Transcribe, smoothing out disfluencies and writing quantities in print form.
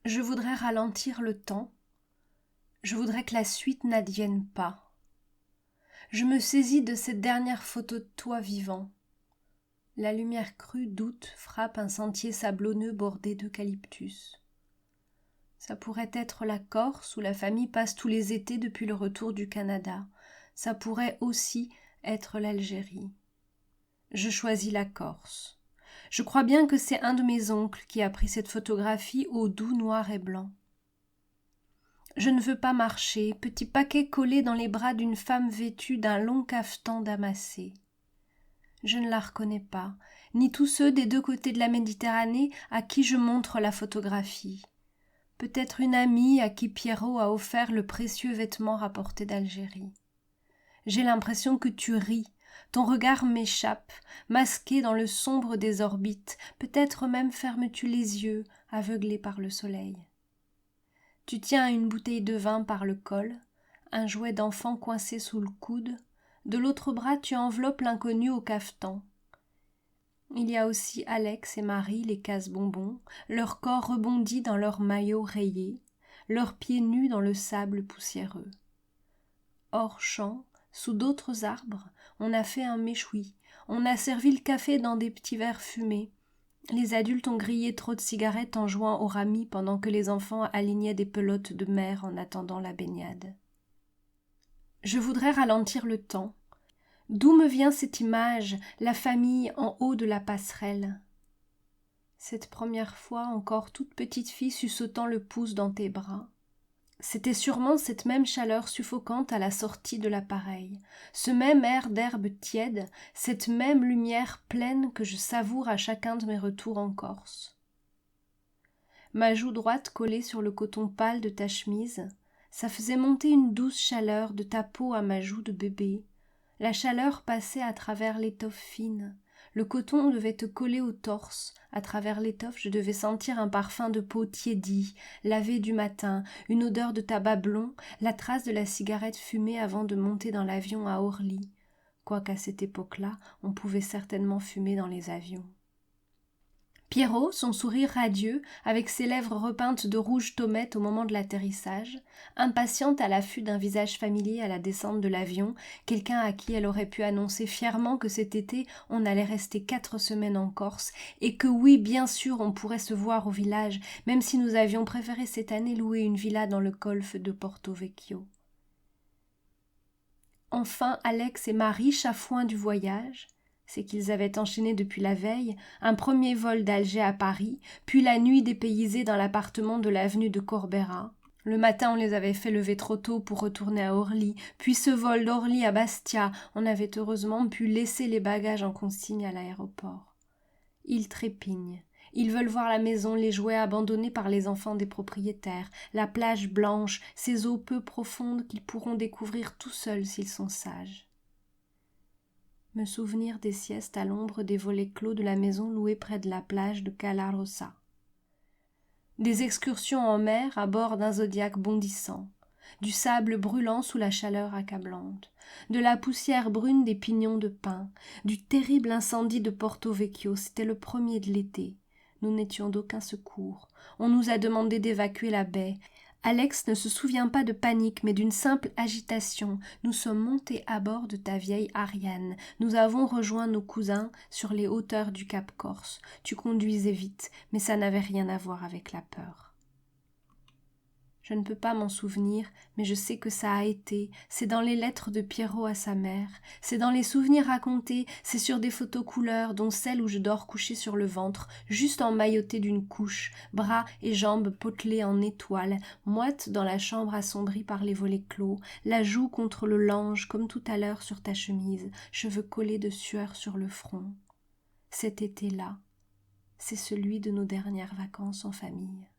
Je voudrais ralentir le temps. Je voudrais que la suite n'advienne pas. Je me saisis de cette dernière photo de toi vivant. La lumière crue d'août frappe un sentier sablonneux bordé d'eucalyptus. Ça pourrait être la Corse où la famille passe tous les étés depuis le retour du Canada. Ça pourrait aussi être l'Algérie. Je choisis la Corse. Je crois bien que c'est un de mes oncles qui a pris cette photographie au doux noir et blanc. Je ne veux pas marcher, petit paquet collé dans les bras d'une femme vêtue d'un long cafetan damassé. Je ne la reconnais pas, ni tous ceux des deux côtés de la Méditerranée à qui je montre la photographie. Peut-être une amie à qui Pierrot a offert le précieux vêtement rapporté d'Algérie. J'ai l'impression que tu ris, ton regard m'échappe, masqué dans le sombre des orbites, peut-être même fermes-tu les yeux, aveuglé par le soleil. Tu tiens une bouteille de vin par le col, un jouet d'enfant coincé sous le coude, de l'autre bras tu enveloppes l'inconnu au cafetan. Il y a aussi Alex et Marie, les casse-bonbons, leur corps rebondi dans leurs maillots rayés, leurs pieds nus dans le sable poussiéreux. Hors champ, sous d'autres arbres, on a fait un méchoui, on a servi le café dans des petits verres fumés. Les adultes ont grillé trop de cigarettes en jouant au rami pendant que les enfants alignaient des pelotes de mer en attendant la baignade. Je voudrais ralentir le temps. D'où me vient cette image, la famille en haut de la passerelle? Cette première fois, encore toute petite fille suçotant le pouce dans tes bras. C'était sûrement cette même chaleur suffocante à la sortie de l'appareil, ce même air d'herbe tiède, cette même lumière pleine que je savoure à chacun de mes retours en Corse. Ma joue droite collée sur le coton pâle de ta chemise, ça faisait monter une douce chaleur de ta peau à ma joue de bébé. La chaleur passait à travers l'étoffe fine. Le coton devait te coller au torse. À travers l'étoffe, je devais sentir un parfum de peau tiédie, lavé du matin, une odeur de tabac blond, la trace de la cigarette fumée avant de monter dans l'avion à Orly. Quoiqu'à cette époque-là, on pouvait certainement fumer dans les avions. Pierrot, son sourire radieux, avec ses lèvres repeintes de rouge tomate au moment de l'atterrissage, impatiente à l'affût d'un visage familier à la descente de l'avion, quelqu'un à qui elle aurait pu annoncer fièrement que cet été on allait rester 4 semaines en Corse, et que oui, bien sûr, on pourrait se voir au village, même si nous avions préféré cette année louer une villa dans le golfe de Porto Vecchio. Enfin, Alex et Marie, chafouins du voyage, c'est qu'ils avaient enchaîné depuis la veille un premier vol d'Alger à Paris, puis la nuit dépaysée dans l'appartement de l'avenue de Corbera. Le matin, on les avait fait lever trop tôt pour retourner à Orly, puis ce vol d'Orly à Bastia, on avait heureusement pu laisser les bagages en consigne à l'aéroport. Ils trépignent. Ils veulent voir la maison, les jouets abandonnés par les enfants des propriétaires, la plage blanche, ces eaux peu profondes qu'ils pourront découvrir tout seuls s'ils sont sages. Me souvenir des siestes à l'ombre des volets clos de la maison louée près de la plage de Cala Rossa. Des excursions en mer à bord d'un zodiaque bondissant, du sable brûlant sous la chaleur accablante, de la poussière brune des pignons de pin, du terrible incendie de Porto Vecchio, c'était le premier de l'été. Nous n'étions d'aucun secours. On nous a demandé d'évacuer la baie. Alex ne se souvient pas de panique, mais d'une simple agitation. Nous sommes montés à bord de ta vieille Ariane. Nous avons rejoint nos cousins sur les hauteurs du Cap Corse. Tu conduisais vite, mais ça n'avait rien à voir avec la peur. Je ne peux pas m'en souvenir, mais je sais que ça a été. C'est dans les lettres de Pierrot à sa mère. C'est dans les souvenirs racontés. C'est sur des photos couleurs, dont celle où je dors couchée sur le ventre, juste emmaillotée d'une couche, bras et jambes potelés en étoiles, moite dans la chambre assombrie par les volets clos, la joue contre le lange, comme tout à l'heure sur ta chemise, cheveux collés de sueur sur le front. Cet été-là, c'est celui de nos dernières vacances en famille.